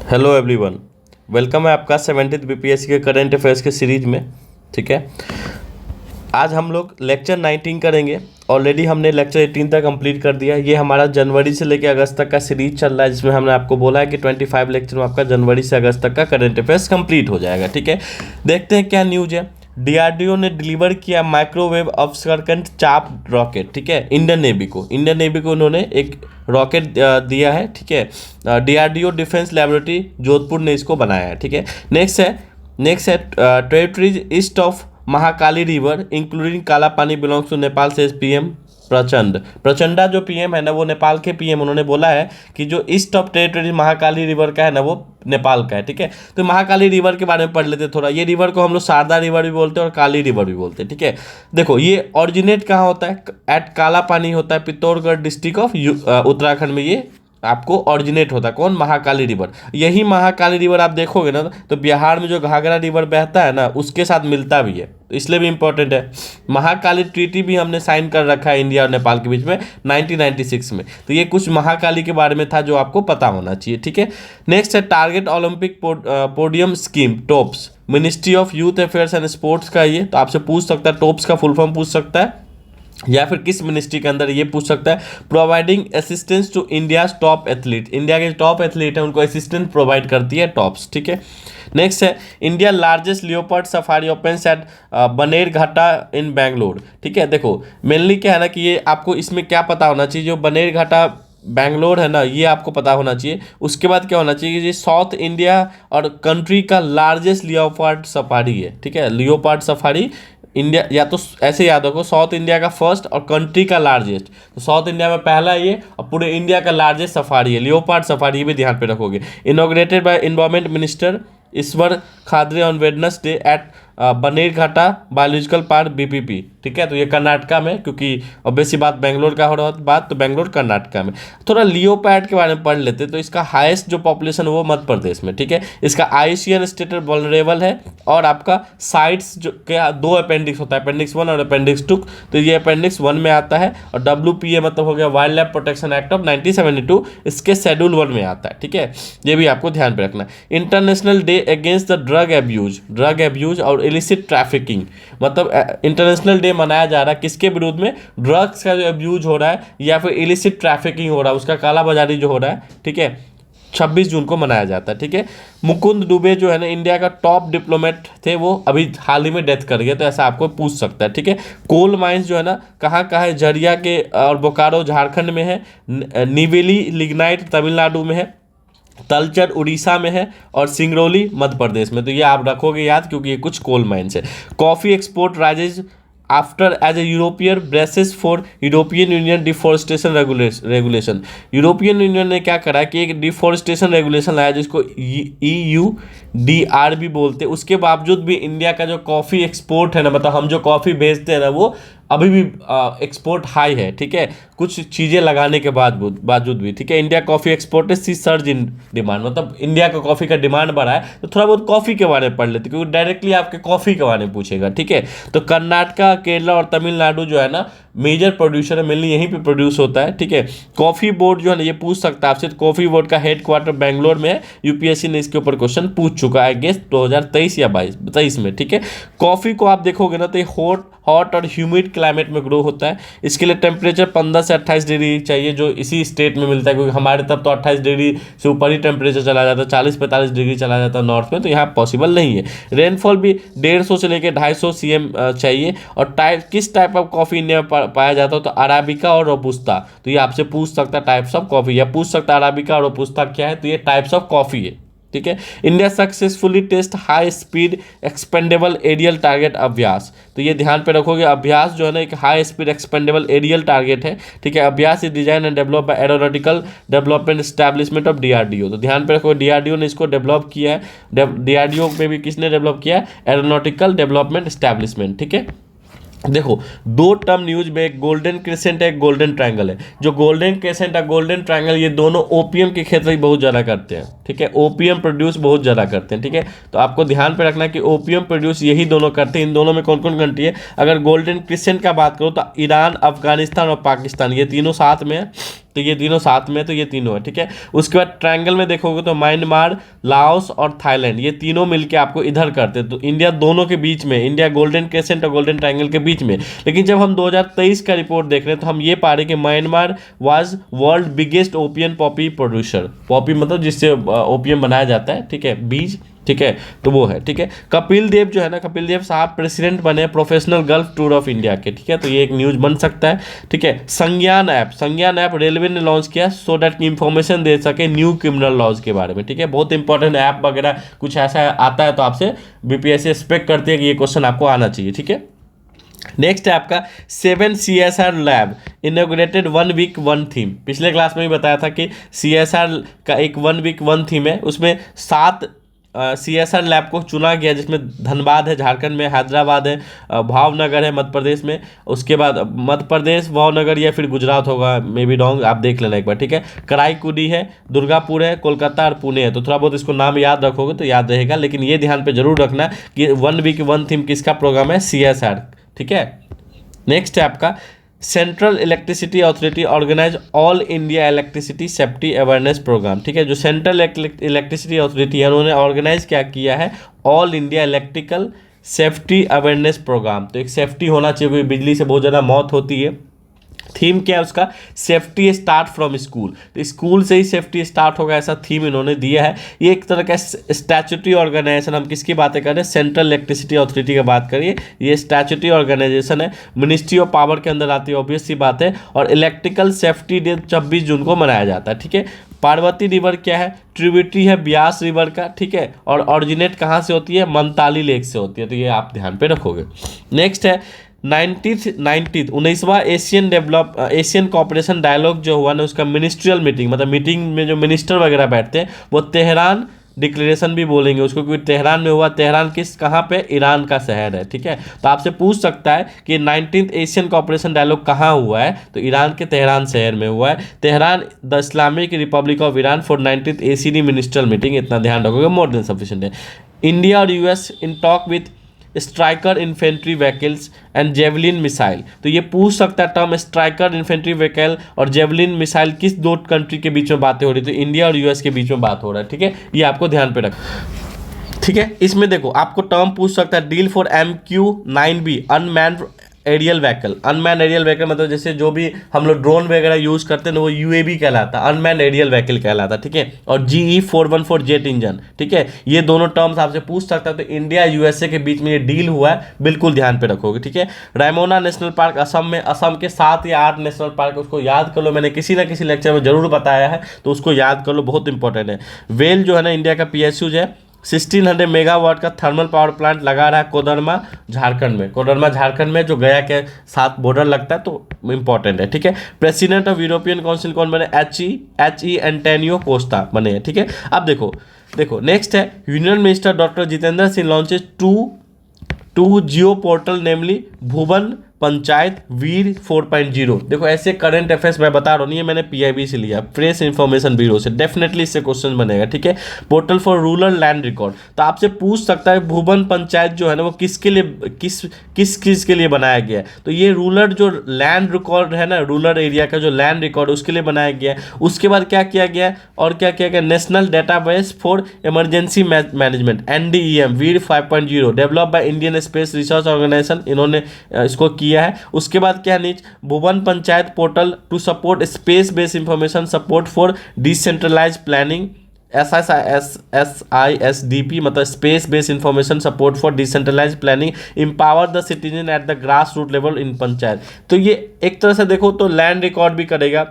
Hello everyone, welcome है आपका 70th BPSC के करंट अफेयर्स के सीरीज में। ठीक है, आज हम लोग लेक्चर 19 करेंगे। ऑलरेडी हमने लेक्चर 18 तक कंप्लीट कर दिया। ये हमारा जनवरी से लेकर अगस्त तक का सीरीज चल रहा है, जिसमें हमने आपको बोला है कि 25 लेक्चर में आपका जनवरी से अगस्त तक का करंट अफेयर्स कंप्लीट हो जाएगा। ठीक है, देखते हैं क्या न्यूज है। डीआरडीओ ने डिलीवर किया माइक्रोवेव अपसर्केंट चाप रॉकेट। ठीक है, इंडियन नेवी को उन्होंने एक रॉकेट दिया है। ठीक है, डीआरडीओ डिफेंस लैबोरेटरी जोधपुर ने इसको बनाया है। ठीक है, नेक्स्ट है territories east of Mahakali river including काला पानी बिलोंग्स टू नेपाल से पीएम प्रचंडा जो पीएम है ना, वो नेपाल के पीएम, उन्होंने बोला है कि जो east of territory Mahakali river का है ना, वो नेपाल का है। ठीक है, तो महाकाली रिवर के बारे में पढ़ लेते थोड़ा। ये रिवर को हम लोग शारदा रिवर भी बोलते हैं और काली रिवर भी बोलते हैं। ठीक है, देखो ये ऑरिजिनेट कहाँ होता है, एट काला पानी होता है, पिथौरागढ़ डिस्ट्रिक्ट ऑफ उत्तराखंड में ये आपको ऑरिजिनेट होता है। कौन? महाकाली रिवर। यही महाकाली रिवर आप देखोगे ना, तो बिहार में जो घाघरा रिवर बहता है ना, उसके साथ मिलता भी है, तो इसलिए भी इंपॉर्टेंट है। महाकाली ट्रीटी भी हमने साइन कर रखा है इंडिया और नेपाल के बीच में 1996 में। तो ये कुछ महाकाली के बारे में था जो आपको पता होना चाहिए। ठीक है, नेक्स्ट है target Olympic podium scheme tops, ministry of youth affairs and sports का। ये तो आपसे पूछ सकता है, टॉप्स का फुल फॉर्म पूछ सकता है, या फिर किस मिनिस्ट्री के अंदर ये पूछ सकता है। Providing assistance to India's top athlete, India के टॉप एथलीट है उनको असिस्टेंस प्रोवाइड करती है टॉप्स। ठीक है, नेक्स्ट है India largest leopard safari opens at Bannerghatta in Bangalore. ठीक है, देखो मेनली क्या है ना कि ये आपको इसमें क्या पता होना चाहिए, जो बनेरघाटा बैंगलोर है ना, ये आपको पता होना चाहिए। उसके बाद क्या होना चाहिए कि ये साउथ इंडिया और कंट्री का लार्जेस्ट लियोपार्ड सफारी है। ठीक है, लियोपार्ड सफारी इंडिया, या तो ऐसे याद रखो, साउथ इंडिया का फर्स्ट और कंट्री का लार्जेस्ट। तो साउथ इंडिया में पहला ये और पूरे इंडिया का लार्जेस्ट सफारी है, लियोपार्ड सफारी। ये भी ध्यान पे रखोगे। Inaugurated by environment minister Ishwar Khandre on Wednesday at Bannerghatta biological park BPP. ठीक है, तो ये कर्नाटका में, क्योंकि ऑब्वियसली बात बेंगलोर का हो रहा है बात, तो बेंगलोर कर्नाटका में। थोड़ा लियोपैड के बारे में पढ़ लेते, तो इसका हाईएस्ट जो पॉपुलेशन है वो मध्य प्रदेश में। ठीक है, इसका आईसीएन स्टेटस वल्नरेबल है, और आपका साइट्स जो क्या दो अपेंडिक्स होता है, अपेंडिक्स 1 और अपेंडिक्स 2। तो ये अपेंडिक्स 1 में आता है, और WPA मतलब हो गया wild life protection act of 1972, इसके शेड्यूल 1 में आता है। ठीक है, ये भी आपको ध्यान पे रखना है। International day against the drug abuse और इलिसिट ट्रैफिकिंग, मतलब इंटरनेशनल डे मनाया जा रहा है किसके विरुद्ध में? ड्रग्स का जो अब्यूज हो रहा है या फिर इलिसिट ट्रैफिकिंग हो रहा है, उसका कालाबाजारी जो हो रहा है। ठीक है, 26 जून को मनाया जाता है। ठीक है, मुकुंद दुबे जो है ना, इंडिया का टॉप डिप्लोमेट थे, वो अभी हाल ही में डेथ कर गए, तो ऐसा आपको पूछ सकता है। ठीक है, कोल माइंस जो है ना कहाँ कहाँ है? झरिया के और बोकारो झारखंड में है, निवेली लिग्नाइट तमिलनाडु में है, तलचर उड़ीसा में है, और सिंगरौली मध्य प्रदेश में। तो ये आप रखोगे याद, क्योंकि ये कुछ कोल माइंस है। Coffee export rises after as a European braces for European Union deforestation regulation. European Union ने क्या करा कि एक डिफॉरेस्टेशन रेगुलेशन लाया, जिसको EUDR भी बोलते हैं। उसके बावजूद भी इंडिया का जो कॉफ़ी एक्सपोर्ट है ना, मतलब हम जो कॉफ़ी भेजते हैं ना, वो अभी भी एक्सपोर्ट हाई है। ठीक है, कुछ चीज़ें लगाने के बावजूद भी। ठीक है, India coffee export sees surge in demand, मतलब इंडिया का कॉफ़ी का डिमांड बढ़ा है। तो थोड़ा बहुत कॉफ़ी के बारे में पढ़ लेते, क्योंकि डायरेक्टली आपके कॉफ़ी के बारे में पूछेगा। ठीक है, तो कर्नाटका, केरला और तमिलनाडु जो है ना मेजर प्रोड्यूसर है, मेनली यहीं पे प्रोड्यूस होता है। ठीक है, कॉफ़ी बोर्ड जो है ना, ये पूछ सकता है आपसे, कॉफ़ी बोर्ड का हेडक्वार्टर बेंगलोर में है। यूपीएससी ने इसके ऊपर क्वेश्चन पूछ चुका है, गेस 2023 या 23 में। ठीक है, कॉफ़ी को आप देखोगे ना, तो ये हॉट और ह्यूमिड क्लाइमेट में ग्रो होता है। इसके लिए टेम्परेचर 15 से 28 डिग्री चाहिए, जो इसी स्टेट में मिलता है, क्योंकि हमारे तब तो 28 डिग्री से ऊपर ही टेम्परेचर चला जाता है, 40-45 डिग्री चला जाता है नॉर्थ में, तो यहाँ पॉसिबल नहीं है। रेनफॉल भी 150 से लेकर 250 CM चाहिए। और किस टाइप ऑफ कॉफ़ी इंडिया में पाया जाता है? तो अराबिका और रोबुस्ता। तो ये आपसे पूछ सकता है टाइप्स ऑफ कॉफ़ी, या पूछ सकता है अराबिका और रोबुस्ता क्या है, तो ये टाइप्स ऑफ कॉफ़ी है। ठीक है, India successfully test high speed expendable aerial target Abhyas. तो ये ध्यान पे रखोगे, अभ्यास जो है ना एक high speed expendable aerial target है। ठीक है, Abhyas is design and develop by aeronautical development establishment of DRDO। तो ध्यान पे रखोगे, DRDO ने इसको डेवलप किया है। DRDO में भी किसने डेवलप किया है? Aeronautical development establishment. ठीक है, देखो दो टर्म न्यूज में, एक गोल्डन क्रिसेंट है, एक गोल्डन ट्रायंगल है। जो गोल्डन क्रिसेंट है, गोल्डन ट्रायंगल, ये दोनों ओपीएम की खेती बहुत ज़्यादा करते हैं। ठीक है, ओपीएम प्रोड्यूस बहुत ज़्यादा करते हैं। ठीक है, तो आपको ध्यान पे रखना कि ओपीएम प्रोड्यूस यही दोनों करते हैं। इन दोनों में कौन कौन कंट्री है? अगर गोल्डन क्रिसेंट का बात करो तो ईरान, अफगानिस्तान और पाकिस्तान, ये तीनों साथ में है। तो ये तीनों साथ में, तो ये तीनों है, ठीक है। उसके बाद ट्रायंगल में देखोगे तो म्यांमार, लाओस और थाईलैंड, ये तीनों मिलके आपको इधर करते हैं, तो इंडिया दोनों के बीच में, इंडिया गोल्डन क्रेसेंट और गोल्डन ट्रायंगल के बीच में। लेकिन जब हम 2023 का रिपोर्ट देख रहे हैं तो हम ये पा रहे हैं कि Myanmar was world biggest opium Poppy producer, Poppy मतलब जिससे ओपियम बनाया जाता है, ठीक है, बीज, ठीक है, तो वो है, ठीक है। कपिल देव जो है ना, कपिल देव साहब प्रेसिडेंट बने professional gulf tour of India के, ठीक है, तो ये एक न्यूज बन सकता है, ठीक है। संज्ञान ऐप रेलवे ने लॉन्च किया सो दैट इंफॉर्मेशन दे सके न्यू क्रिमिनल लॉज के बारे में, ठीक है। बहुत इंपॉर्टेंट ऐप वगैरह कुछ ऐसा आता है तो आपसे बीपीएससी एक्सपेक्ट करती है कि ये क्वेश्चन आपको आना चाहिए, ठीक है। नेक्स्ट है आपका 7 CSR lab inaugurated 1 week 1 theme. पिछले क्लास में भी बताया था कि CSR का एक 1 वीक 1 थीम है, उसमें 7 CSR लैब को चुना गया, जिसमें धनबाद है झारखंड में, हैदराबाद है, भावनगर है मध्य प्रदेश में, उसके बाद मध्य प्रदेश भावनगर या फिर गुजरात होगा, मे बी रॉन्ग, आप देख लेना एक बार, ठीक है। कराईकुडी है, दुर्गापुर है, कोलकाता और पुणे है, तो थोड़ा बहुत इसको नाम याद रखोगे तो याद रहेगा, लेकिन ये ध्यान पे जरूर रखना कि 1 वीक 1 थीम किसका प्रोग्राम है, CSR, ठीक है। नेक्स्ट है आपका central electricity authority organise all India electricity safety awareness program, ठीक है। जो सेंट्रल इलेक्ट्रिसिटी अथॉरिटी है उन्होंने ऑर्गेनाइज क्या किया है, all India electrical safety awareness program. तो एक सेफ्टी होना चाहिए क्योंकि बिजली से बहुत ज़्यादा मौत होती है। थीम क्या है उसका, सेफ्टी स्टार्ट फ्रॉम स्कूल, तो स्कूल से ही सेफ्टी स्टार्ट होगा, ऐसा थीम इन्होंने दिया है। ये एक तरह का स्टैट्यूटरी ऑर्गेनाइजेशन, हम किसकी बातें कर रहे हैं, सेंट्रल इलेक्ट्रिसिटी अथॉरिटी की बात करिए, ये स्टैट्यूटरी ऑर्गेनाइजेशन है, मिनिस्ट्री ऑफ पावर के अंदर आती है, ऑब्वियस सी बात है। और इलेक्ट्रिकल सेफ्टी डे 26 जून को मनाया जाता है, ठीक है। पार्वती रिवर क्या है, ट्रिब्यूटरी है ब्यास रिवर का, ठीक है, और ऑरिजिनेट कहाँ से होती है, मंताली लेक से होती है, तो ये आप ध्यान पे रखोगे। नेक्स्ट है 19वां एशियन कॉपरेशन डायलॉग जो हुआ ना, उसका मिनिस्ट्रियल मीटिंग, मतलब मीटिंग में जो मिनिस्टर वगैरह बैठते हैं वो तेहरान डिक्लेरेशन भी बोलेंगे उसको, क्योंकि तेहरान में हुआ। तेहरान किस कहाँ पे, ईरान का शहर है, ठीक है। तो आपसे पूछ सकता है कि 19th एशियन कॉपरेशन डायलॉग कहाँ हुआ है, तो ईरान के तेहरान शहर में हुआ है। Tehran the Islamic Republic of Iran for 19th ACD ministerial meeting, इतना ध्यान रखोगे, मोर देन सफिशिएंट है। इंडिया और US in talk with striker infantry vehicles and javelin missile. तो ये पूछ सकता है टर्म स्ट्राइकर इन्फेंट्री व्हीकल और जेवलिन मिसाइल किस दो कंट्री के बीच में बातें हो रही, तो इंडिया और US के बीच में बात हो रहा है, ठीक है। ये आपको ध्यान पे रखना, ठीक है। इसमें देखो आपको टर्म पूछ सकता है, deal for MQ-9B unmanned aerial vehicle. Unman aerial vehicle मतलब जैसे जो भी हम लोग ड्रोन वगैरह यूज करते हैं ना, वो UAV कहलाता है, अनमैन एरियल व्हीकल कहलाता है, ठीक है। और GE-414 जेट इंजन, ठीक है। ये दोनों टर्म्स आपसे पूछ सकता है, तो इंडिया USA के बीच में ये डील हुआ है, बिल्कुल ध्यान पे रखोगे, ठीक है। रायमोना नेशनल पार्क असम में, असम के 7 या 8 नेशनल पार्क, उसको याद कर लो, मैंने किसी ना किसी लेक्चर में जरूर बताया है, तो उसको याद कर लो, बहुत इंपॉर्टेंट है। वेल जो है ना इंडिया का PSU है, 1600 मेगावाट का थर्मल पावर प्लांट लगा रहा है कोडरमा झारखंड में। कोडरमा झारखंड में जो गया के साथ बॉर्डर लगता है, तो इंपॉर्टेंट है, ठीक है। प्रेसिडेंट ऑफ यूरोपियन काउंसिल कौन बने, HE एंटोनियो कोस्टा बने हैं, ठीक है। अब देखो नेक्स्ट है union minister doctor Jitendra Singh launches two geo portal namely Bhuvan Panchayat ver 4.0। देखो ऐसे करंट अफेयर्स मैं बता रहा हूँ, नहीं मैंने PIB से लिया, प्रेस इंफॉर्मेशन ब्यूरो से, डेफिनेटली इससे क्वेश्चन बनेगा, ठीक है। Portal for rural land record, तो आपसे पूछ सकता है भुवन पंचायत जो है ना वो किसके लिए किस के लिए बनाया गया है, तो ये रूरल जो लैंड रिकॉर्ड है ना, रूरल एरिया का जो लैंड रिकॉर्ड उसके लिए बनाया गया है। उसके बाद क्या किया गया और क्या किया गया, national database for emergency management NDEM ver 5.0 develop by Indian space research organisation, इन्होंने इसको किया है। उसके बाद क्या नीच Bhuvan Panchayat portal to support space based information support for decentralize planning SISDP मतलब space based information support for decentralize planning empower the citizen at the grass root level in panchayat. तो ये एक तरह से देखो तो लैंड रिकॉर्ड भी करेगा,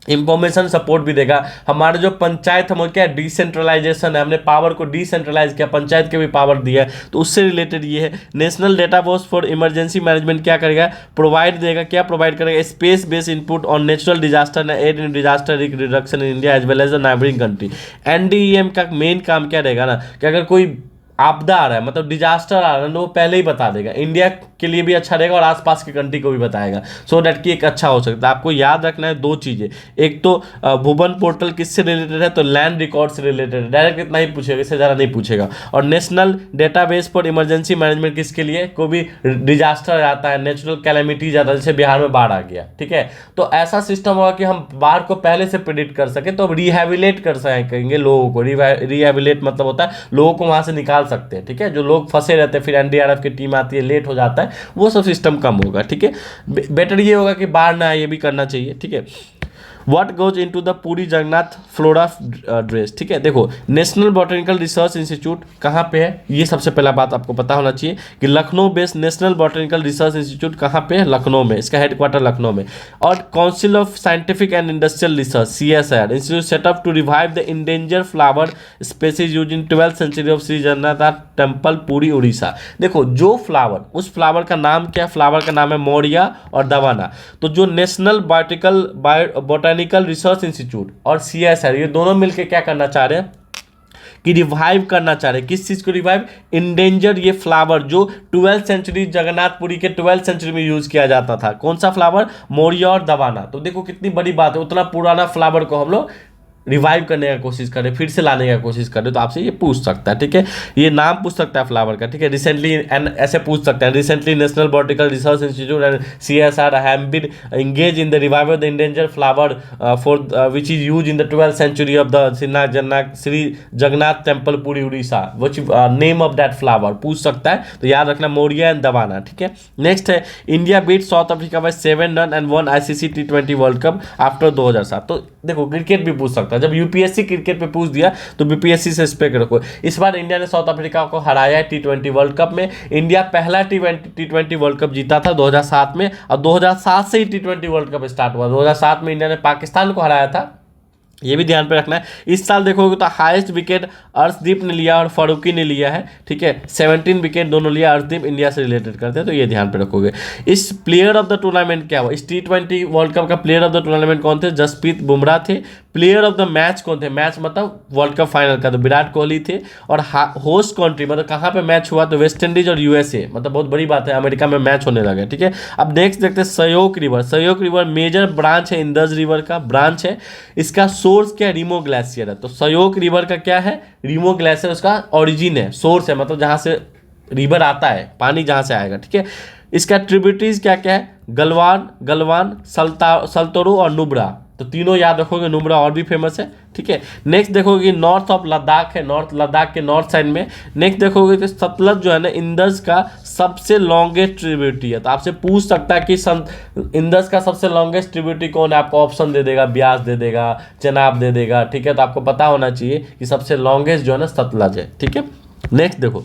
इंफॉर्मेशन सपोर्ट भी देगा। हमारे जो पंचायत हम क्या डिसेंट्रलाइजेशन है, हमने पावर को डिसेंट्रलाइज किया, पंचायत के भी पावर दिया है, तो उससे रिलेटेड ये है। National database for emergency management क्या करेगा, प्रोवाइड देगा, क्या प्रोवाइड करेगा, space based input on natural disaster aid in disaster reduction in India as well as the neighbouring country. NDEM का मेन काम क्या रहेगा ना, कि अगर कोई आपदा आ रहा है, मतलब डिजास्टर आ रहा है, वो पहले ही बता देगा। इंडिया के लिए भी अच्छा रहेगा और आसपास की कंट्री को भी बताएगा, सो दैट कि एक अच्छा हो सकता है। आपको याद रखना है दो चीज़ें, एक तो भुवन पोर्टल किससे रिलेटेड है, तो लैंड रिकॉर्ड से रिलेटेड है, डायरेक्ट इतना ही पूछेगा, इससे ज़्यादा नहीं पूछेगा। और national database for emergency management किसके लिए, कोई भी डिजास्टर आता है, नेचुरल कैलेमिटीज आता है, जैसे बिहार में बाढ़ आ गया, ठीक है, तो ऐसा सिस्टम होगा कि हम बाढ़ को पहले से प्रिडिक्ट कर सके, तो रिहेबिलेट कर सकेंगे लोगों को। रिहेबिलेट मतलब होता है लोगों को वहां से निकाल सकते हैं, ठीक है, जो लोग फंसे रहते हैं, फिर एनडीआरएफ की टीम आती है, लेट हो जाता है, वो सब सिस्टम कम होगा, ठीक है। बेटर ये होगा कि बाढ़ ना आए, ये भी करना चाहिए, ठीक है। What goes into the Puri Jagannath flora dress, ठीक है। देखो नेशनल बॉटनिकल रिसर्च इंस्टीट्यूट कहाँ पे है, ये सबसे पहला बात आपको पता होना चाहिए कि Lucknow based national botanical research institute कहाँ पे है, लखनऊ में, इसका हेडक्वार्टर लखनऊ में। और council of scientific and industrial research CSIR institute setup to revive the endanger flower species use in 12th century of Shri Jagannath temple Puri Orissa. देखो जो फ्लावर, उस फ्लावर का नाम क्या है, फ्लावर का नाम है मोरिया और दवाना। तो जो नेशनल बॉटनिकल रिसर्च इंस्टीट्यूट और CSIR ये दोनों मिलकर क्या करना चाह रहे हैं कि रिवाइव करना चाह रहे हैं, किस चीज को रिवाइव, इंडेंजर ये फ्लावर जो 12th सेंचुरी जगन्नाथपुरी के 12th सेंचुरी में यूज किया जाता था, कौन सा फ्लावर, मोरिया और दवाना। तो देखो कितनी बड़ी बात है, उतना पुराना फ्लावर को हम लोग रिवाइव करने का कोशिश करें, फिर से लाने का कोशिश करें, तो आपसे ये पूछ सकता है, ठीक है, ये नाम पूछ सकता है फ्लावर का, ठीक है। रिसेंटली एंड ऐसे पूछ सकते हैं, recently national botanical research institute and CSIR have been engage in the revival the endanger flower for which is use in the 12th century of the Shri Jagannath temple Puri Orissa, which name of that flower पूछ सकता है, तो याद रखना Moriya and दवाना, ठीक है। Next है India beat South Africa by 7 run and won ICC T20 world cup after 2007। तो देखो क्रिकेट भी पूछ सकता है, जब यूपीएससी क्रिकेट पे पूछ दिया तो बीपीएससी से स्पेक्ट रखो। इस बार इंडिया ने साउथ अफ्रीका को हराया है T20 वर्ल्ड कप में। इंडिया पहला T20 वर्ल्ड कप जीता था 2007 में, और 2007 से ही T20 वर्ल्ड कप स्टार्ट हुआ। 2007 में इंडिया ने पाकिस्तान को हराया था, ये भी ध्यान पे रखना है। इस साल देखोगे तो हाईएस्ट विकेट अर्शदीप ने लिया और फारूकी ने लिया है, ठीक है, 17 विकेट दोनों लिया। अर्शदीप इंडिया से रिलेटेड करते हैं, तो ये ध्यान पे रखोगे। इस प्लेयर ऑफ द टूर्नामेंट क्या हुआ, इस T20 वर्ल्ड कप का प्लेयर ऑफ द टूर्नामेंट कौन थे, जसप्रीत बुमराह थे। प्लेयर ऑफ द मैच कौन थे, मैच मतलब वर्ल्ड कप फाइनल का, तो विराट कोहली थे। और होस्ट कंट्री मतलब कहाँ पे मैच हुआ, तो वेस्ट इंडीज और USA, मतलब बहुत बड़ी बात है, अमेरिका में मैच होने लगा, ठीक है। अब नेक्स्ट देखते हैं Shyok river. Shyok river major branch है, इंदज रिवर का ब्रांच है। इसका सोर्स क्या है, रिमो ग्लेशियर है। तो सयोक रिवर का क्या है, रिमो ग्लेशियर उसका ओरिजिन है, सोर्स है, मतलब जहाँ से रिवर आता है, पानी जहाँ से आएगा, ठीक है। इसका ट्रिब्यूटरीज क्या क्या है, गलवान, सल्तोरो और नुब्रा। तो तीनों याद रखोगे, नुब्रा और भी फेमस है, ठीक है। नेक्स्ट देखोगे नॉर्थ ऑफ लद्दाख है, नॉर्थ लद्दाख के नॉर्थ साइड में। नेक्स्ट देखोगे तो सतलज जो है ना, इंदज का सबसे लॉन्गेस्ट ट्रिब्यूटरी है। तो आपसे पूछ सकता है कि इंदज का सबसे लॉन्गेस्ट ट्रिब्यूटरी कौन है, आपको ऑप्शन दे देगा, ब्यास दे देगा, चेनाब दे देगा, ठीक है। तो आपको पता होना चाहिए कि सबसे लॉन्गेस्ट जो है ना सतलज है, ठीक है। नेक्स्ट देखो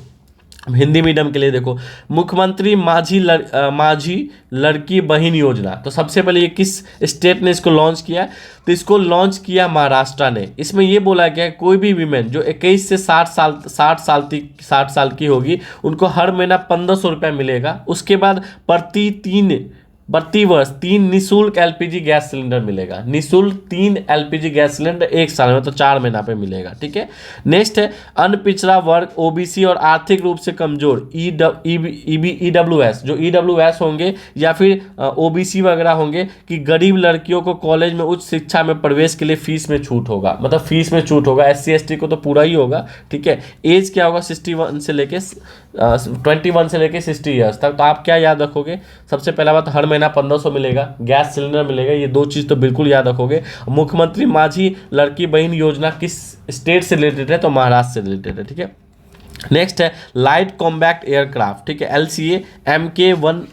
हिंदी मीडियम के लिए, देखो मुख्यमंत्री माझी लड़की बहन योजना। तो सबसे पहले ये किस स्टेट ने इसको लॉन्च किया, तो इसको लॉन्च किया महाराष्ट्र ने। इसमें ये बोला गया है कोई भी वीमेन जो 21 से 60 साल की होगी, उनको हर महीना 1500 रुपये मिलेगा। उसके बाद प्रति वर्ष 3 निःशुल्क LPG गैस सिलेंडर मिलेगा। निःशुल्क 3 LPG गैस सिलेंडर एक साल में, तो 4 महीना पे मिलेगा, ठीक है। नेक्स्ट है अनपिछड़ा वर्ग, OBC और आर्थिक रूप से कमजोर EWS, जो EWS होंगे या फिर OBC वगैरह होंगे, कि गरीब लड़कियों को कॉलेज में उच्च शिक्षा में प्रवेश के लिए फीस में छूट होगा, मतलब फीस में छूट होगा। SC ST को तो पूरा ही होगा, ठीक है। एज क्या होगा, 21 से लेके 60 ईयर्स तक। तो आप क्या याद रखोगे, सबसे पहला बात हर महीना 1500 मिलेगा, गैस सिलेंडर मिलेगा, ये दो चीज़ तो बिल्कुल याद रखोगे। मुख्यमंत्री माझी लड़की बहन योजना किस स्टेट से रिलेटेड है, तो महाराष्ट्र से रिलेटेड है, ठीक है। नेक्स्ट है लाइट कॉम्बैक्ट एयरक्राफ्ट, ठीक है, LCA MK-1A।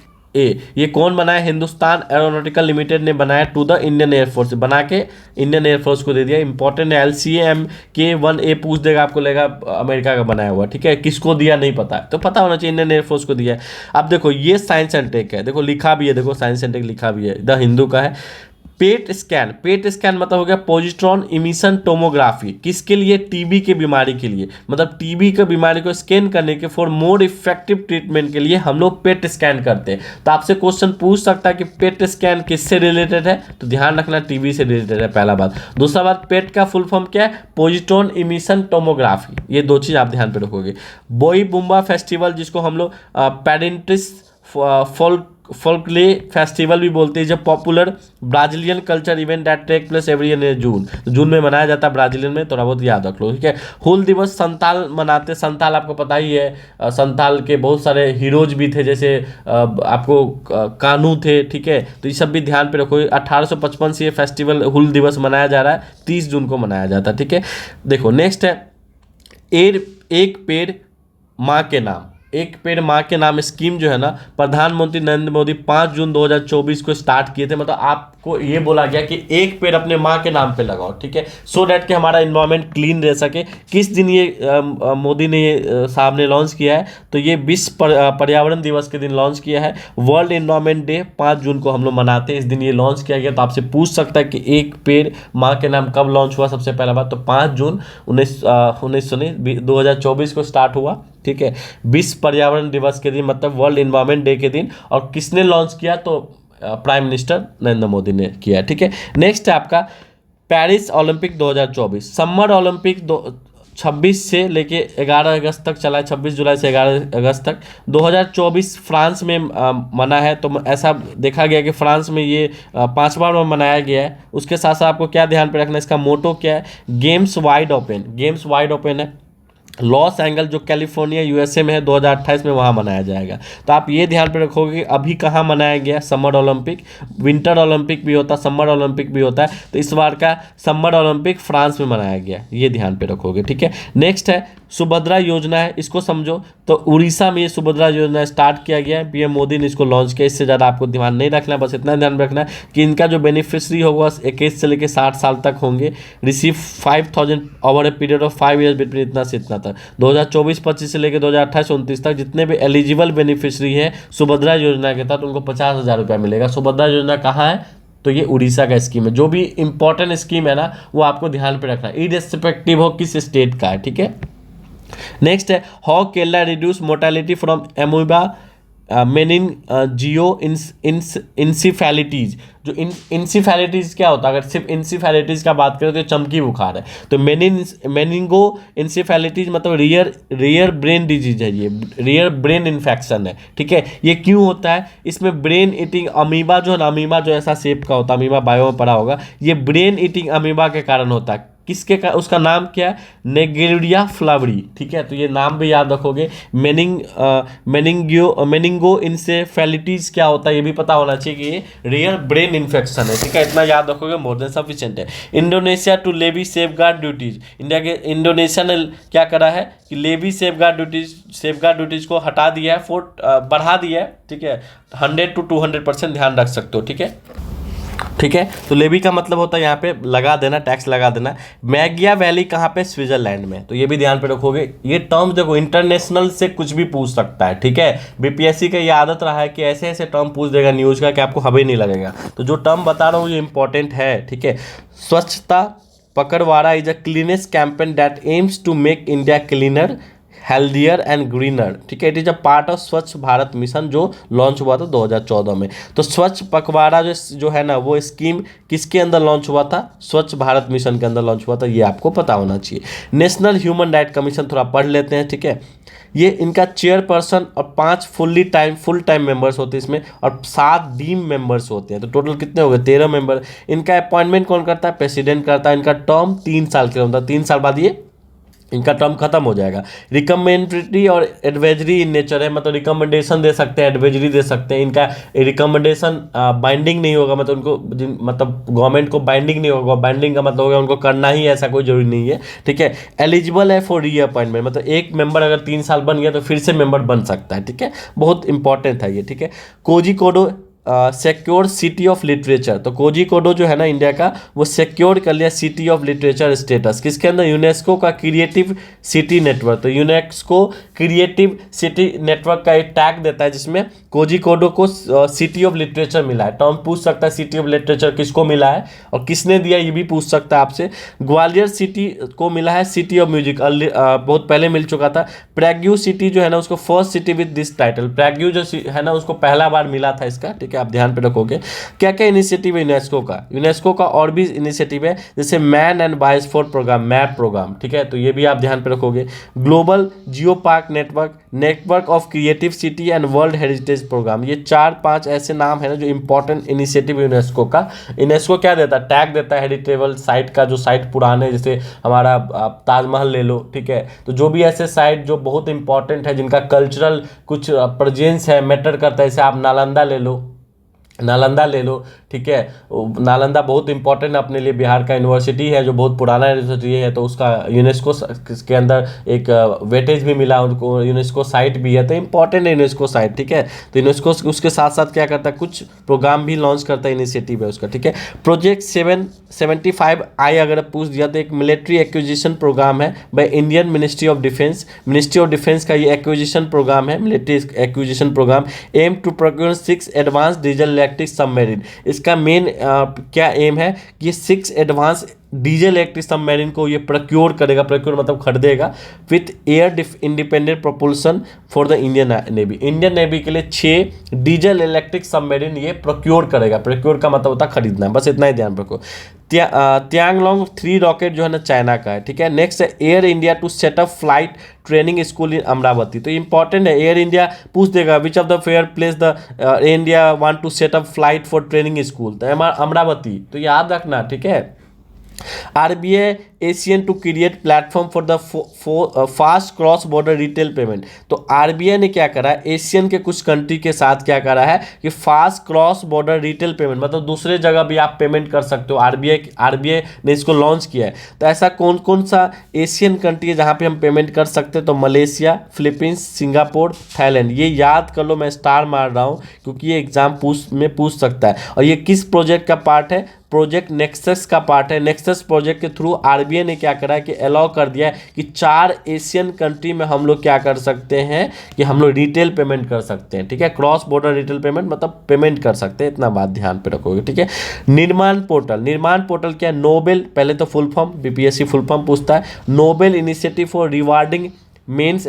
ये कौन बनाया, हिंदुस्तान एरोनॉटिकल लिमिटेड ने बनाया टू द इंडियन एयरफोर्स, बना के इंडियन एयरफोर्स को दे दिया। इंपॉर्टेंट है, LCA MK-1A पूछ देगा, आपको लगेगा अमेरिका का बनाया हुआ, ठीक है। किसको दिया नहीं पता है, तो पता होना चाहिए इंडियन एयरफोर्स को दिया है। अब देखो ये साइंस एंड टेक है, देखो लिखा भी है, देखो साइंस एंड टेक लिखा भी है, द हिंदू का है। पेट स्कैन मतलब हो गया पॉजिट्रॉन इमिशन टोमोग्राफी, किसके लिए? टीबी के बीमारी के लिए, मतलब टीबी के बीमारी को स्कैन करने के फॉर मोर इफेक्टिव ट्रीटमेंट के लिए हम लोग पेट स्कैन करते हैं। तो आपसे क्वेश्चन पूछ सकता है कि पेट स्कैन किससे रिलेटेड है, तो ध्यान रखना टीबी से रिलेटेड है, पहला बात। दूसरा बात, पेट का फुल फॉर्म क्या है? पॉजिट्रॉन इमिशन टोमोग्राफी, ये दो चीज आप ध्यान पे रखोगे। बोई बुम्बा फेस्टिवल, जिसको हम लोग पेडेंटिस फोल्कले फेस्टिवल भी बोलते हैं, जब popular Brazilian culture event that take place every year in June, June में मनाया जाता है ब्राजीलियन में, थोड़ा बहुत याद रख लो, ठीक है। हुल दिवस संताल मनाते, संताल आपको पता ही है, संताल के बहुत सारे हीरोज भी थे, जैसे आपको कानू थे, ठीक है। तो ये सब भी ध्यान पे रखो। 1855 से ये फेस्टिवल हुल दिवस मनाया जा रहा है, 30 जून को मनाया जाता है, ठीक है। देखो नेक्स्ट है एक पेड़ माँ के नाम, एक पेड़ माँ के नाम स्कीम जो है ना, प्रधानमंत्री नरेंद्र मोदी 5 जून 2024 को स्टार्ट किए थे। मतलब आपको ये बोला गया कि एक पेड़ अपने माँ के नाम पे लगाओ, ठीक है, सो डैट कि हमारा इन्वायरमेंट क्लीन रह सके। किस दिन ये मोदी ने साहब ने लॉन्च किया है? तो ये विश्व पर्यावरण दिवस के दिन लॉन्च किया है। वर्ल्ड इन्वायरमेंट डे 5 जून को हम लोग मनाते हैं, इस दिन ये लॉन्च किया गया। तो आपसे पूछ सकता है कि एक पेड़ माँ के नाम कब लॉन्च हुआ? सबसे पहला बात तो 5 जून 2024 को स्टार्ट हुआ, ठीक है, विश्व पर्यावरण दिवस के दिन, मतलब वर्ल्ड इन्वायरमेंट डे के दिन। और किसने लॉन्च किया? तो प्राइम मिनिस्टर नरेंद्र मोदी ने किया, ठीक है। नेक्स्ट है आपका पेरिस ओलंपिक 2024, समर ओलंपिक 26 से लेके 11 अगस्त तक चला है, 26 जुलाई से 11 अगस्त तक। 2024 फ्रांस में मना है। तो ऐसा देखा गया कि फ्रांस में ये 5वां बार मनाया गया है। उसके साथ साथ आपको क्या ध्यान पे रखना है, इसका मोटो क्या है? गेम्स वाइड ओपन है। लॉस एंजल जो कैलिफोर्निया यूएसए में है, 2028 में वहाँ मनाया जाएगा। तो आप ये ध्यान पे रखोगे कि अभी कहाँ मनाया गया? समर ओलंपिक, विंटर ओलंपिक भी होता है, समर ओलंपिक भी होता है। तो इस बार का समर ओलंपिक फ्रांस में मनाया गया, ये ध्यान पे रखोगे, ठीक है। नेक्स्ट है सुभद्रा योजना है, इसको समझो। तो उड़ीसा में ये सुभद्रा योजना स्टार्ट किया गया है, पीएम मोदी ने इसको लॉन्च किया। इससे ज़्यादा आपको ध्यान नहीं रखना है, बस इतना ध्यान रखना है कि इनका जो बेनिफिशरी होगा 21 से लेकर 60 साल तक होंगे। Receive 5000 over a period of 5 years between इतना से इतना तक। 2024-25 से लेकर 2028-29 तक जितने भी एलिजिबल बेनिफिशरी है सुभद्रा योजना के तहत, उनको 50,000 रुपया मिलेगा। सुभद्रा योजना कहाँ है? तो ये उड़ीसा का स्कीम है। जो भी इंपॉर्टेंट स्कीम है ना, वो आपको ध्यान पे रखना है, इररिस्पेक्टिव हो किस स्टेट का है, ठीक है। नेक्स्ट है how Kerala reduce mortality from amoeba meningoencephalitis. जो इंसिफेलिटीज क्या होता है? अगर सिर्फ इंसिफेलिटीज का बात करें तो चमकी बुखार है। तो मेनिंगो इंसिफेलिटीज मतलब रियर ब्रेन डिजीज है, ये रियर ब्रेन इन्फेक्शन है, ठीक है। ये क्यों होता है? इसमें ब्रेन ईटिंग अमीबा जो है ना, अमीबा जो ऐसा शेप का होता है, अमीबा बायो में पड़ा होगा, ये ब्रेन ईटिंग अमीबा के कारण होता है। किसके का? उसका नाम क्या है? नेगेरिया फ्लावरी, ठीक है। तो ये नाम भी याद रखोगे। मेनिंगो इंसेफेलिटीज क्या होता है ये भी पता होना चाहिए कि ये रियर ब्रेन इन्फेक्शन है, ठीक है। इतना याद रखोगे, मोर देन सफिशिएंट है। Indonesia to levy safeguard duties, Indonesia ने क्या करा है कि लेवी सेफगार्ड ड्यूटीज को हटा दिया है, बढ़ा दिया है, ठीक है। 100 to 200% ध्यान रख सकते हो, ठीक है। तो लेवी का मतलब होता है यहाँ पे लगा देना, टैक्स लगा देना। मैगिया वैली कहाँ पे? स्विट्जरलैंड में। तो ये भी ध्यान पे रखोगे। ये टर्म देखो इंटरनेशनल से कुछ भी पूछ सकता है, ठीक है। बीपीएससी का ये आदत रहा है कि ऐसे ऐसे टर्म पूछ देगा न्यूज़ का कि आपको हवा ही नहीं लगेगा। तो जो टर्म बता रहा हूँ ये इंपॉर्टेंट है, ठीक है। Swachhata Pakhwada is a cleanest campaign that aims to make India cleaner, healthier and greener, ठीक है। It is a part of Swachh Bharat mission जो लॉन्च हुआ था 2014 में। तो स्वच्छ पखवाड़ा जो है ना, वो स्कीम किसके अंदर लॉन्च हुआ था? स्वच्छ भारत मिशन के अंदर लॉन्च हुआ था, ये आपको पता होना चाहिए। नेशनल ह्यूमन राइट कमीशन थोड़ा पढ़ लेते हैं, ठीक है। ये इनका चेयरपर्सन और 5 फुल टाइम मेंबर्स होते हैं इसमें, और 7 डीम मेंबर्स होते हैं। तो टोटल कितने हो गए? 13 मेंबर। इनका अपॉइंटमेंट कौन करता है? प्रेसिडेंट करता है। इनका टर्म 3 साल के होता है, 3 साल बाद ये इनका टर्म खत्म हो जाएगा। रिकमेंडेटरी और एडवाइजरी इन नेचर है, मतलब रिकमेंडेशन दे सकते हैं, एडवाइजरी दे सकते हैं। इनका रिकमेंडेशन बाइंडिंग नहीं होगा, मतलब उनको मतलब गवर्नमेंट को बाइंडिंग नहीं होगा। बाइंडिंग का मतलब होगा उनको करना ही, ऐसा कोई जरूरी नहीं है, ठीक है। एलिजिबल है फॉर री अपॉइंटमेंट, मतलब एक मेंबर अगर 3 साल बन गया तो फिर से मेंबर बन सकता है, ठीक है। बहुत इंपॉर्टेंट है ये, ठीक है। Kozhikode secure city of literature. तो कोझिकोड जो है ना इंडिया का, वो सिक्योर कर लिया सिटी ऑफ लिटरेचर स्टेटस। किसके अंदर? यूनेस्को का क्रिएटिव सिटी नेटवर्क। तो यूनेस्को क्रिएटिव सिटी नेटवर्क का एक टैग देता है जिसमें कोझिकोड को सिटी ऑफ लिटरेचर मिला है। तो हम पूछ सकता है सिटी ऑफ लिटरेचर किसको मिला है और किसने दिया, ये भी पूछ सकता है आपसे। ग्वालियर सिटी को मिला है सिटी ऑफ म्यूजिक, बहुत पहले मिल चुका था। प्रैग्यू सिटी जो है ना उसको first city with this title, Prague जो है ना उसको पहला बार मिला था इसका, ठीक है, आप ध्यान पे रखोगे। क्या क्या इनिशिएटिव है यूनेस्को का? यूनेस्को का और भी इनिशिएटिव है, जैसे man and biosphere program, map program, ठीक है, तो ये भी आप ध्यान पे रखोगे। Global geo park network, network of creative city and world heritage program, ये 4-5 ऐसे नाम है ना जो इंपॉर्टेंट इनिशिएटिव यूनेस्को का। यूनेस्को क्या देता है? टैग देता है हेरिटेबल साइट का, जो साइट पुराने, जैसे हमारा ताजमहल ले लो, ठीक है, तो जो भी ऐसे साइट जो बहुत इंपॉर्टेंट है, जिनका कल्चरल कुछ प्रेजेंस है, मैटर करता है, जैसे आप नालंदा ले लो, नालंदा ले लो, ठीक है, नालंदा बहुत इंपॉर्टेंट अपने लिए, बिहार का यूनिवर्सिटी है जो बहुत पुराना यूनिवर्सिटी है, तो उसका यूनेस्को के अंदर एक वेटेज भी मिला उनको, यूनेस्को साइट भी है, तो इंपॉर्टेंट है यूनेस्को साइट, ठीक है। तो यूनेस्को उसके साथ साथ क्या करता है, कुछ प्रोग्राम भी लॉन्च करता है, इनिशिएटिव है उसका, ठीक है। प्रोजेक्ट 775I अगर पूछ दिया तो एक मिलिट्री एक्विजिशन प्रोग्राम है by Indian ministry of defence, ministry of defence का ये एक्विजिशन प्रोग्राम है, military acquisition program. Aim to procure 6 advance diesel electric submarine, इसका मेन क्या एम है कि ये 6 एडवांस डीजल इलेक्ट्रिक सबमरीन को ये प्रोक्योर करेगा, प्रोक्योर मतलब खरीदेगा, with air independent propulsion for the Indian navy. Indian navy के लिए 6 डीजल इलेक्ट्रिक सबमरीन ये प्रोक्योर करेगा। प्रोक्योर का मतलब होता है खरीदना, बस इतना ही ध्यान रखो। त्यांगलोंग 3 रॉकेट जो है ना चाइना का है, ठीक है। नेक्स्ट है air India to setup flight training school in Amravati, तो इंपॉर्टेंट है, एयर इंडिया पूछ देगा which of the fair place the India want to setup flight for training school, तो अमरावती, तो याद रखना, ठीक है। RBI Asian to create platform for the fast cross border retail payment, तो RBI ने क्या करा है, एशियन के कुछ कंट्री के साथ क्या करा है कि fast cross border retail payment, मतलब दूसरे जगह भी आप पेमेंट कर सकते हो, RBI ने इसको लॉन्च किया है। तो ऐसा कौन कौन सा एशियन कंट्री है जहाँ पे हम पेमेंट कर सकते हैं? तो मलेशिया, फिलीपींस, सिंगापुर, थाईलैंड, ये याद कर लो, मैं स्टार मार रहा हूँ क्योंकि ये एग्जाम पूछ सकता है। और ये किस प्रोजेक्ट का पार्ट है? प्रोजेक्ट नेक्सस का पार्ट है। नेक्सस प्रोजेक्ट के थ्रू RBI ने क्या करा है कि अलाउ कर दिया है कि 4 एशियन कंट्री में हम लोग क्या कर सकते हैं कि हम लोग रिटेल पेमेंट कर सकते हैं, ठीक है। क्रॉस बॉर्डर रिटेल पेमेंट मतलब पेमेंट कर सकते हैं, इतना बात ध्यान पे रखोगे, ठीक है। निर्माण पोर्टल, निर्माण पोर्टल क्या है? नोबेल, पहले तो full form, BPSC full form पूछता है, Nobel initiative for rewarding mains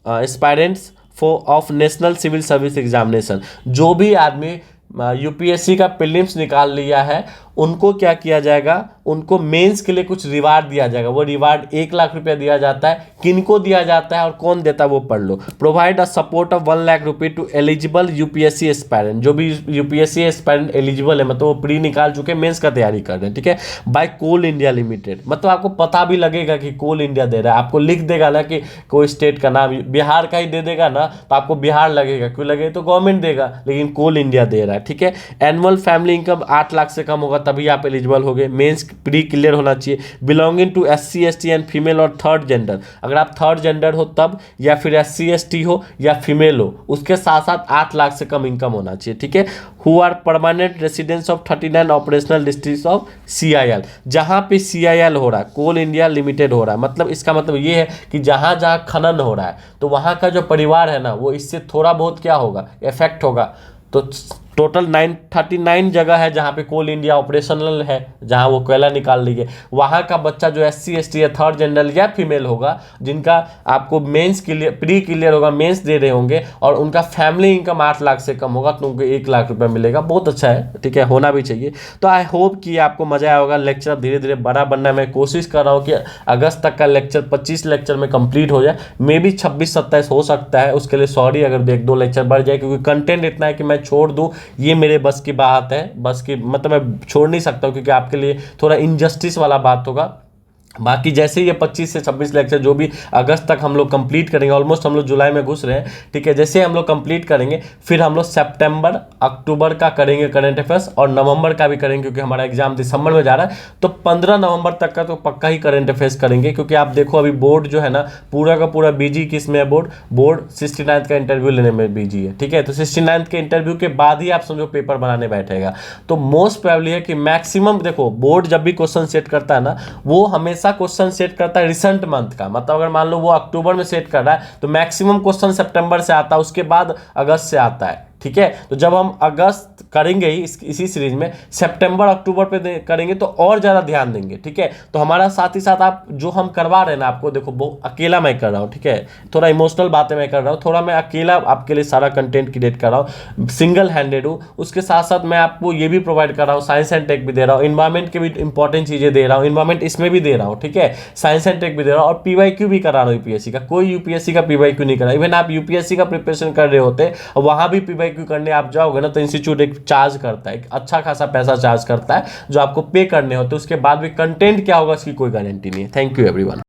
aspirants for of national civil service examination. जो भी आदमी UPSC का प्रीलिम्स निकाल लिया है उनको क्या किया जाएगा, उनको मेंस के लिए कुछ रिवार्ड दिया जाएगा। वो रिवार्ड 1 लाख रुपया दिया जाता है। किनको दिया जाता है और कौन देता है वो पढ़ लो। Provide a support of 1 lakh रुपये टू एलिजिबल UPSC एस्पायरेंट, जो भी UPSC एस्पायरेंट एलिजिबल है, मतलब वो प्री निकाल चुके, मेंस का तैयारी कर रहे हैं, ठीक है। बाय कोल इंडिया लिमिटेड, मतलब आपको पता भी लगेगा कि कोल इंडिया दे रहा है, आपको लिख देगा ना कि कोई स्टेट का नाम, बिहार का ही दे देगा ना तो आपको बिहार लगेगा, क्यों लगेगा, तो गवर्नमेंट देगा, लेकिन कोल इंडिया दे रहा है, ठीक है। एनुअल फैमिली इनकम 8 लाख से कम होगा तभी आप एलिजिबल होगे। मेंस प्री क्लियर होना चाहिए। Belonging to SC ST and female और थर्ड जेंडर, अगर आप थर्ड जेंडर हो तब, या फिर SC ST हो या फीमेल हो, उसके साथ साथ 8 लाख से कम इनकम होना चाहिए, ठीक है। Who are permanent residents of 39 operational district of CIL, जहां पे CIL हो रहा है, कोल इंडिया लिमिटेड हो रहा है, मतलब इसका मतलब ये है कि जहां जहां खनन हो रहा है तो वहां का जो परिवार है ना वो इससे थोड़ा बहुत क्या होगा, इफेक्ट होगा। तो टोटल 39 जगह है जहाँ पे कोल इंडिया ऑपरेशनल है, जहाँ वो कोयला निकाल रही है, वहाँ का बच्चा जो SC ST या थर्ड जेंडर या फीमेल होगा, जिनका आपको मेंस क्लियर, प्री क्लियर होगा, मेंस दे रहे होंगे, और उनका फैमिली इनकम 8 लाख से कम होगा तो उनको 1 लाख रुपया मिलेगा। बहुत अच्छा है, ठीक है, होना भी चाहिए। तो आई होप कि आपको मजा आया होगा। लेक्चर धीरे धीरे बड़ा बनना है, मैं कोशिश कर रहा हूँ कि अगस्त तक का लेक्चर 25 लेक्चर में कंप्लीट हो जाए, मे बी 26-27 हो सकता है, उसके लिए सॉरी अगर 1-2 लेक्चर बढ़ जाए, क्योंकि कंटेंट इतना है कि मैं छोड़ दूँ ये मेरे बस की बात है, बस की मतलब मैं छोड़ नहीं सकता हूँ, क्योंकि आपके लिए थोड़ा इनजस्टिस वाला बात होगा। बाकी जैसे ये 25 से 26 लेक्चर जो भी अगस्त तक हम लोग कंप्लीट करेंगे, ऑलमोस्ट हम लोग जुलाई में घुस रहे हैं, ठीक है। जैसे हम लोग कंप्लीट करेंगे फिर हम लोग सितंबर अक्टूबर का करेंगे करंट अफेयर्स, और नवंबर का भी करेंगे क्योंकि हमारा एग्जाम दिसंबर में जा रहा है। तो 15 नवंबर तक का तो पक्का ही करंट अफेयर्स करेंगे, क्योंकि आप देखो अभी बोर्ड जो है ना पूरा का पूरा बिजी किस में है, बोर्ड 69th का इंटरव्यू लेने में बिजी है, ठीक है। तो 69th के इंटरव्यू के बाद ही आप समझो पेपर बनाने बैठेगा। तो मोस्ट प्रोबेबली है कि मैक्सिमम देखो बोर्ड जब भी क्वेश्चन सेट करता है ना, वो हमेशा क्वेश्चन सेट करता है रिसेंट मंथ का, मतलब अगर मान लो वो अक्टूबर में सेट कर रहा है तो मैक्सिमम क्वेश्चन सितंबर से आता है, उसके बाद अगस्त से आता है, ठीक है। तो जब हम अगस्त करेंगे ही इसी सीरीज में, सितंबर अक्टूबर पे करेंगे तो और ज़्यादा ध्यान देंगे, ठीक है। तो हमारा साथ ही साथ आप जो हम करवा रहे हैं ना आपको, देखो वो अकेला मैं कर रहा हूँ, ठीक है, थोड़ा इमोशनल बातें मैं कर रहा हूँ, थोड़ा मैं अकेला आपके लिए सारा कंटेंट क्रिएट कर रहा हूँ, सिंगल हैंडेड हूँ। उसके साथ साथ मैं आपको ये भी प्रोवाइड कर रहा हूँ, साइंस एंड टेक भी दे रहा हूँ, इन्वायरमेंट के भी इंपॉर्टेंट चीज़ें दे रहा हूँ, इन्वायरमेंट इसमें भी दे रहा हूँ, ठीक है, साइंस एंड टेक भी दे रहा हूँ, और पीवाईक्यू भी करा रहा हूँ यूपीएससी का। कोई यूपीएससी का पीवाईक्यू नहीं करा, इवन आप यूपीएससी का प्रिपरेशन कर रहे होते और वहाँ भी पीवाईक्यू करने आप जाओगे ना, तो इंस्टीट्यूट एक चार्ज करता है, एक अच्छा खासा पैसा चार्ज करता है जो आपको पे करने होते हैं। उसके बाद भी कंटेंट क्या होगा इसकी कोई गारंटी नहीं है। Thank you everyone.